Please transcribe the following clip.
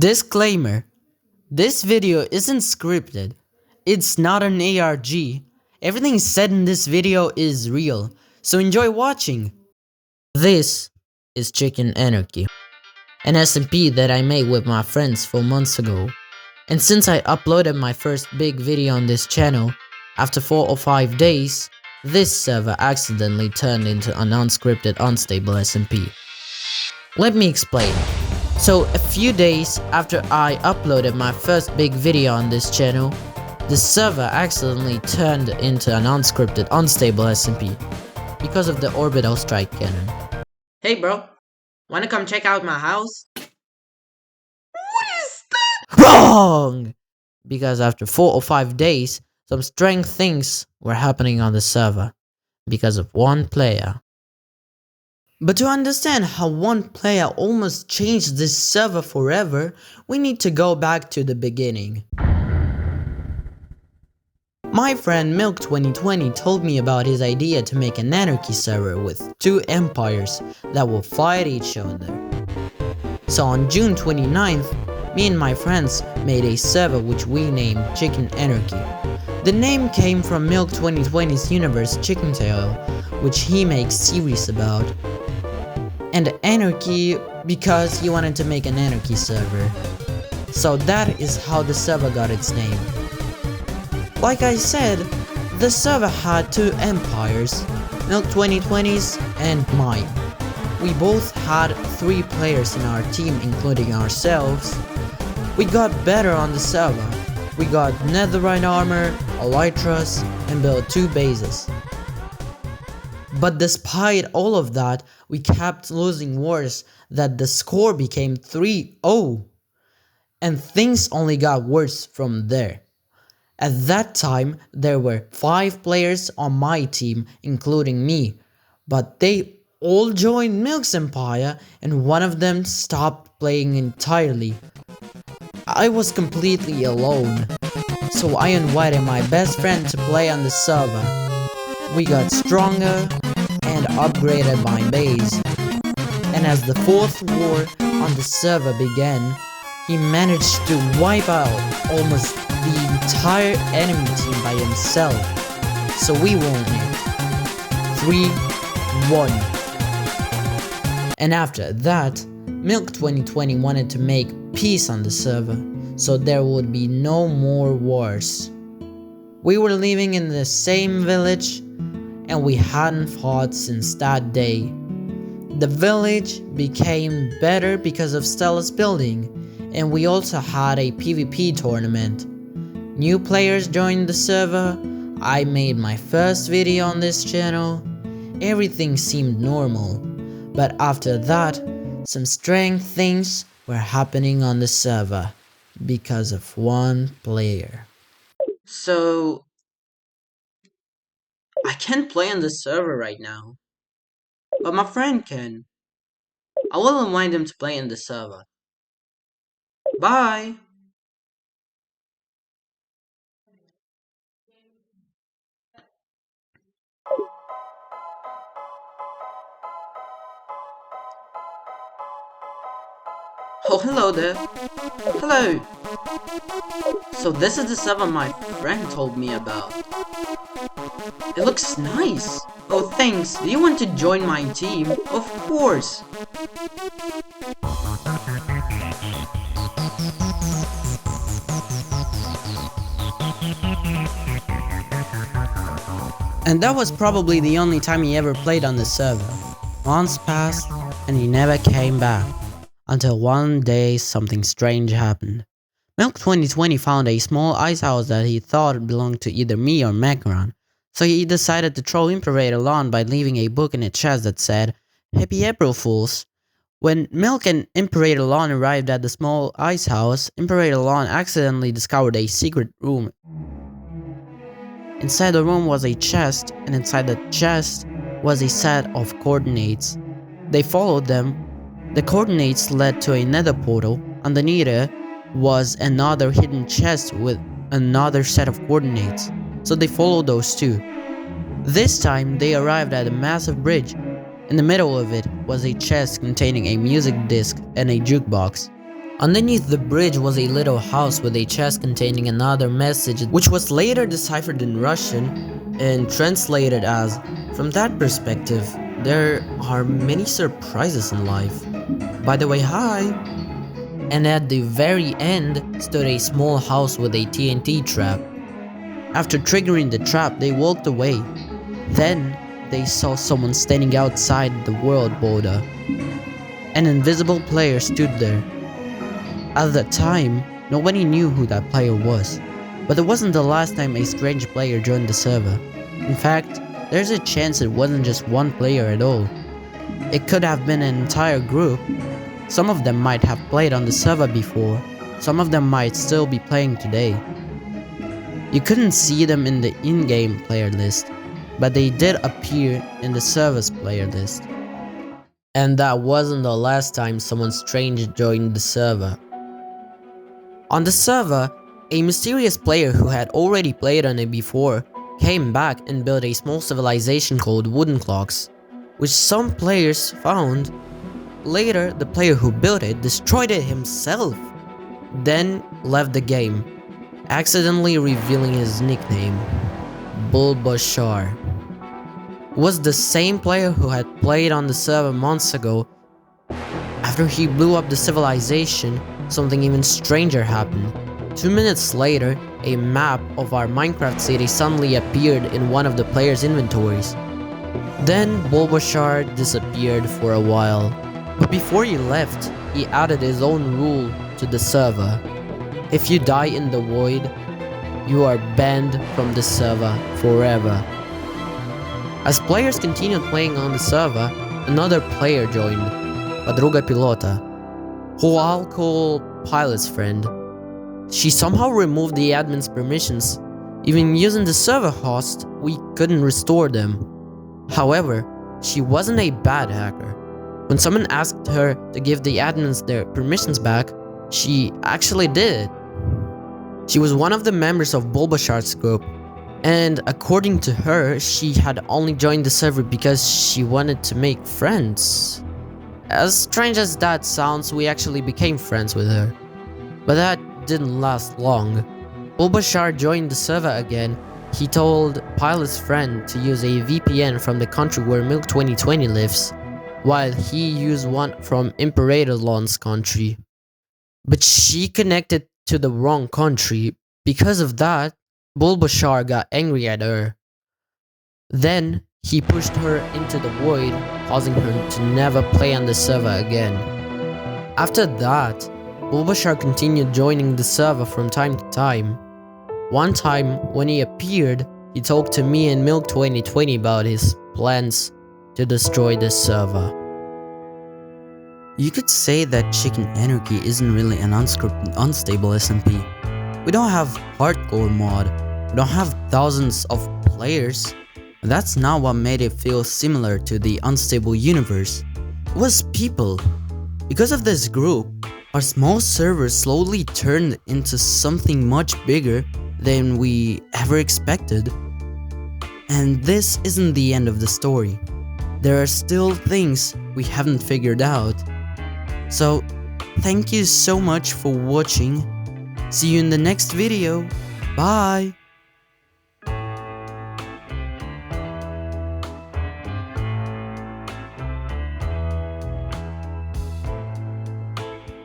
Disclaimer: this video isn't scripted. It's not an ARG. Everything said in this video is real, so enjoy watching. This is Chicken Anarchy, an SMP that I made with my friends 4 months ago. And since I uploaded my first big video on this channel, after 4 or 5 days, this server accidentally turned into an unscripted, unstable SMP. Let me explain. So a few days after I uploaded my first big video on this channel, the server accidentally turned into an unscripted, unstable SMP because of the orbital strike cannon. Hey bro, wanna come check out my house? What is that? Wrong! Because after 4 or 5 days, some strange things were happening on the server because of one player. But to understand how one player almost changed this server forever, we need to go back to the beginning. My friend Milk2020 told me about his idea to make an anarchy server with 2 empires that will fight each other. So on June 29th, me and my friends made a server which we named Chicken Anarchy. The name came from Milk2020's universe Chicken Tail, which he makes series about. And Anarchy because he wanted to make an anarchy server. So that is how the server got its name. Like I said, the server had 2 empires, Milk2020's and mine. We both had 3 players in our team, including ourselves. We got better on the server. We got netherite armor, elytras, and built 2 bases. But despite all of that, we kept losing wars that the score became 3-0. And things only got worse from there. At that time, there were 5 players on my team, including me. But they all joined Milk's empire and one of them stopped playing entirely. I was completely alone. So I invited my best friend to play on the server. We got stronger and upgraded my base. And as the 4th war on the server began, he managed to wipe out almost the entire enemy team by himself. So we won it. 3-1. And after that, Milk2020 wanted to make peace on the server, so there would be no more wars. We were living in the same village, and we hadn't fought since that day. The village became better because of Stella's building, and we also had a PvP tournament. New players joined the server, I made my first video on this channel, everything seemed normal. But after that, some strange things were happening on the server because of one player. So I can't play on the server right now, but my friend can. I will invite him to play in the server. Bye! Oh, hello there. Hello! So this is the server my friend told me about. It looks nice! Oh, thanks. Do you want to join my team? Of course! And that was probably the only time he ever played on the server. Months passed, and he never came back. Until one day something strange happened. Milk2020 found a small ice house that he thought belonged to either me or Macaron, so he decided to troll Imperator Lon by leaving a book in a chest that said, "Happy April Fools." When Milk and Imperator Lon arrived at the small ice house, Imperator Lon accidentally discovered a secret room. Inside the room was a chest, and inside the chest was a set of coordinates. They followed them. The coordinates led to a nether portal. Underneath it was another hidden chest with another set of coordinates, so they followed those too. This time they arrived at a massive bridge. In the middle of it was a chest containing a music disc and a jukebox. Underneath the bridge was a little house with a chest containing another message, which was later deciphered in Russian and translated as, "From that perspective, there are many surprises in life. By the way, hi." And at the very end stood a small house with a TNT trap. After triggering the trap, they walked away. Then, they saw someone standing outside the world border. An invisible player stood there. At that time, nobody knew who that player was, but it wasn't the last time a strange player joined the server. In fact, there's a chance it wasn't just one player at all. It could have been an entire group. Some of them might have played on the server before, some of them might still be playing today. You couldn't see them in the in-game player list, but they did appear in the server's player list. And that wasn't the last time someone strange joined the server. On the server, a mysterious player who had already played on it before came back and built a small civilization called Wooden Clocks, which some players found. Later, the player who built it destroyed it himself, then left the game, accidentally revealing his nickname, Bulbashar. Was the same player who had played on the server months ago. After he blew up the civilization, something even stranger happened. 2 minutes later, a map of our Minecraft city suddenly appeared in one of the player's inventories. Then Bulbashar disappeared for a while, but before he left, he added his own rule to the server. If you die in the void, you are banned from the server forever. As players continued playing on the server, another player joined, Подруга Pilota, who I'll call Pilot's friend. She somehow removed the admin's permissions. Even using the server host, we couldn't restore them. However, she wasn't a bad hacker. When someone asked her to give the admins their permissions back, she actually did it. She was one of the members of Bulbashar's group, and according to her, she had only joined the server because she wanted to make friends. As strange as that sounds, we actually became friends with her. But that didn't last long. Bulbashar joined the server again. He told Pilot's friend to use a VPN from the country where Milk 2020 lives, while he used one from Imperator Lon's country. But she connected to the wrong country. Because of that, Bulbashar got angry at her. Then, he pushed her into the void, causing her to never play on the server again. After that, Bulbashar continued joining the server from time to time. One time, when he appeared, he talked to me and Milk 2020 about his plans to destroy the server. You could say that Chicken Anarchy isn't really an unstable SMP. We don't have hardcore mod, we don't have thousands of players. That's not what made it feel similar to the unstable universe. It was people. Because of this group, our small server slowly turned into something much bigger than we ever expected. And this isn't the end of the story. There are still things we haven't figured out. So, thank you so much for watching. See you in the next video. Bye!